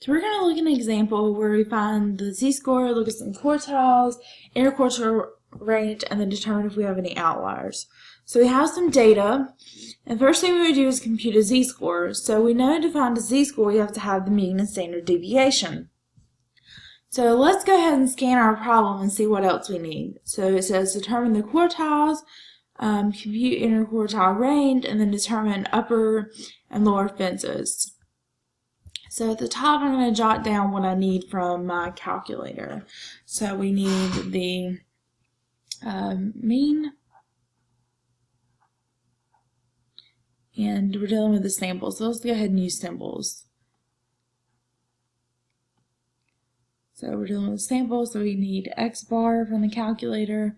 So we're going to look at an example where we find the z-score, look at some quartiles, interquartile range, and then determine if we have any outliers. So we have some data, and the first thing we would do is compute a z-score. So we know to find a z-score we have to have the mean and standard deviation. So let's go ahead and scan our problem and see what else we need. So it says determine the quartiles, compute interquartile range, and then determine upper and lower fences. So at the top, I'm going to jot down what I need from my calculator. So we need the mean, and we're dealing with the samples. So let's go ahead and use symbols. So we're dealing with samples, so we need X bar from the calculator.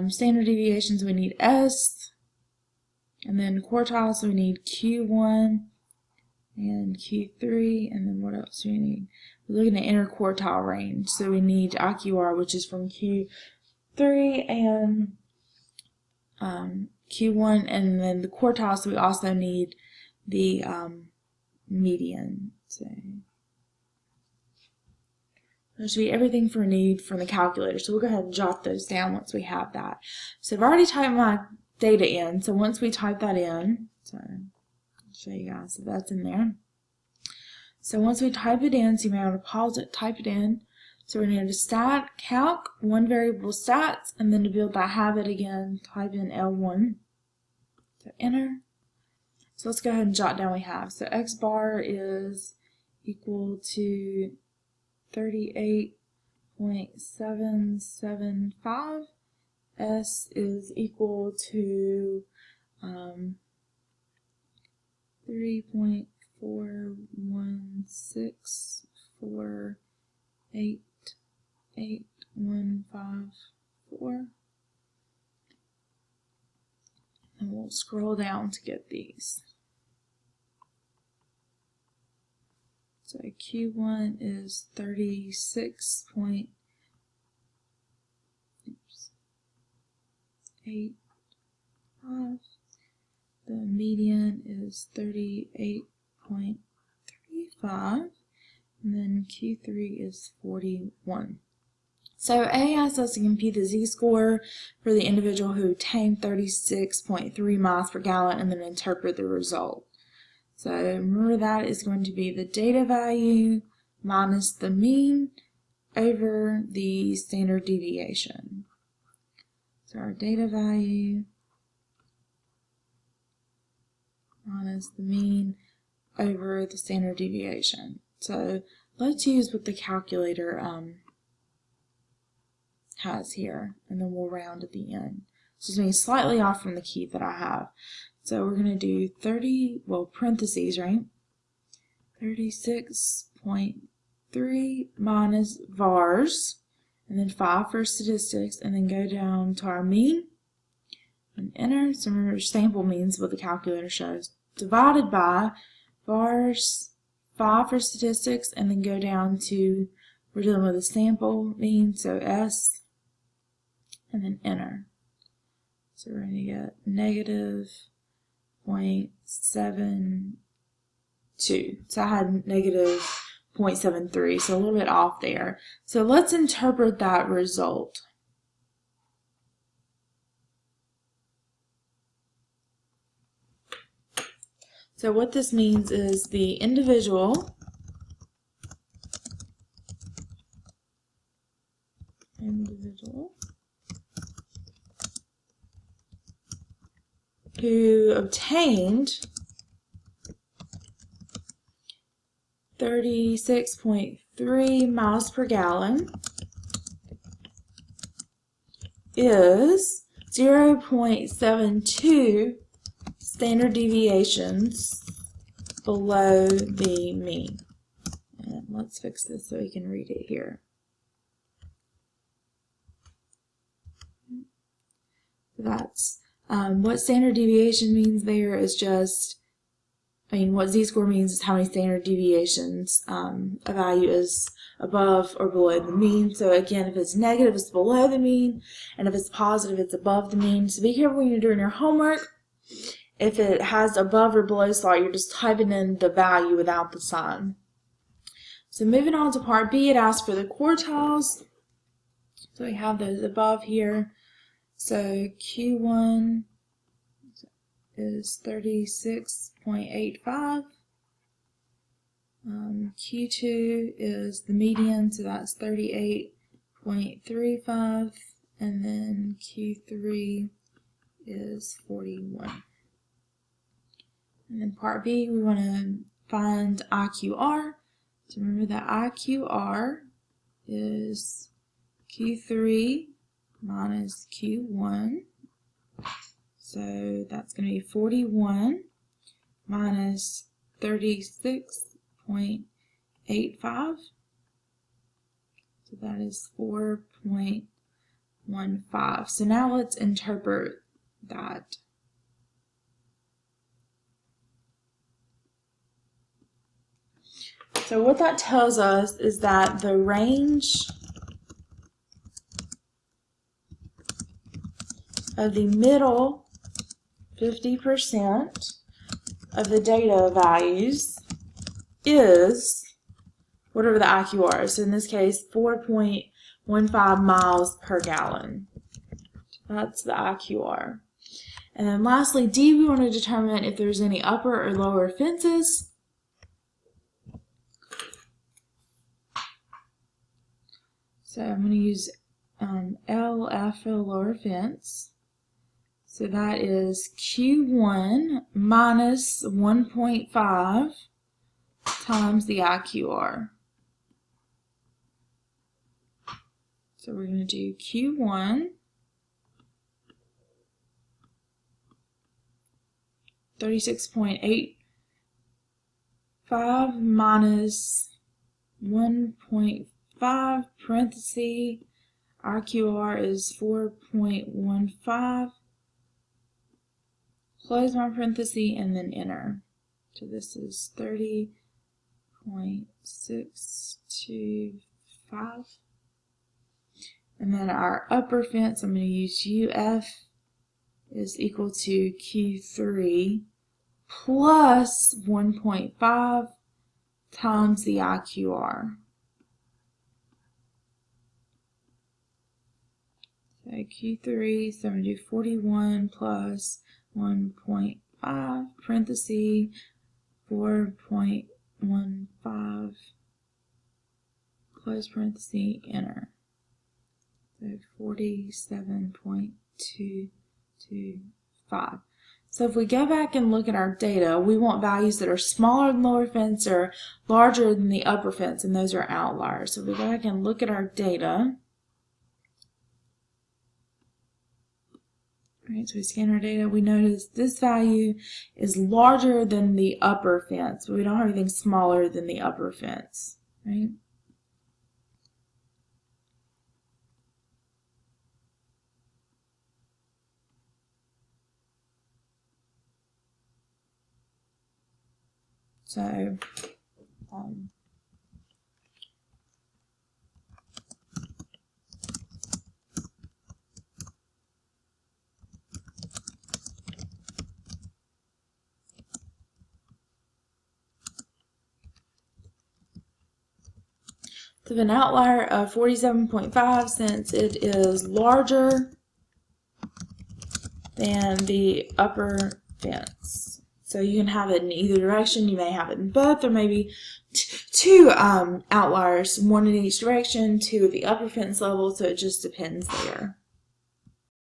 Standard deviations, we need S. And then quartiles, so we need Q1 and Q3. And then what else do we need? We're looking at interquartile range. So we need IQR, which is from Q3 and Q1. And then the quartiles, so we also need the median. So there should be everything for need from the calculator. So we'll go ahead and jot those down once we have that. So I've already typed my data in. So once we type that in, so I'll show you guys that that's in there. So once we type it in, so you may want to pause it, type it in. So we're going to go to stat, calc, one variable stats, and then to build that habit again, type in L1. So enter. So let's go ahead and jot down what we have. So X bar is equal to 38.775. S is equal to 3.416488154. And we'll scroll down to get these. So Q1 is 36.85. The median is 38.35. And then Q3 is 41. So A asks us to compute the z-score for the individual who obtained 36.3 miles per gallon and then interpret the result. So remember that is going to be the data value minus the mean over the standard deviation. So our data value minus the mean over the standard deviation. So let's use what the calculator has here, and then we'll round at the end. So it's going to be slightly off from the key that I have. So we're going to do 30, well, parentheses, right? 36.3 minus vars, and then 5 for statistics, and then go down to our mean, and enter. So remember, sample means what the calculator shows. Divided by vars, 5 for statistics, and then go down to, we're dealing with a sample mean, so S, and then enter. So we're going to get negative 0.72. So I had negative 0.73, so a little bit off there. So let's interpret that result. So what this means is the individual who obtained 36.3 miles per gallon is 0.72 standard deviations below the mean. And let's fix this so we can read it here. That's what standard deviation means there is just, what z-score means is how many standard deviations a value is above or below the mean. So again, if it's negative, it's below the mean, and if it's positive, it's above the mean. So be careful when you're doing your homework. If it has above or below slot, you're just typing in the value without the sign. So moving on to part B, it asks for the quartiles. So we have those above here. So Q1 is 36.85. Q2 is the median, so that's 38.35. And then Q3 is 41. And then part B, we want to find IQR. So remember that IQR is Q3 minus Q1. So that's going to be 41 minus 36.85. So that is 4.15. So now let's interpret that. So what that tells us is that the range of the middle 50% of the data values is whatever the IQR is. So in this case, 4.15 miles per gallon. That's the IQR. And then lastly, D, we want to determine if there's any upper or lower fences. So I'm going to use LF for the lower fence. So that is Q1 minus 1.5 times the IQR. So we're going to do Q1 36.85 minus 1.5 parenthesis, IQR is 4.15, close my parenthesis and then enter. So this is 30.625. And then our upper fence, I'm going to use UF is equal to Q3 plus 1.5 times the IQR. So Q3, so I'm going to do 41 plus 1.5 parenthesis 4.15 close parenthesis, enter. So 47.225. So if we go back and look at our data, we want values that are smaller than the lower fence or larger than the upper fence, and those are outliers. So if we go back and look at our data, right, so we scan our data, we notice this value is larger than the upper fence, but we don't have anything smaller than the upper fence, right? So, so an outlier of 47.5, since it is larger than the upper fence. So you can have it in either direction. You may have it in both, or maybe two outliers, one in each direction, two at the upper fence level, so it just depends there.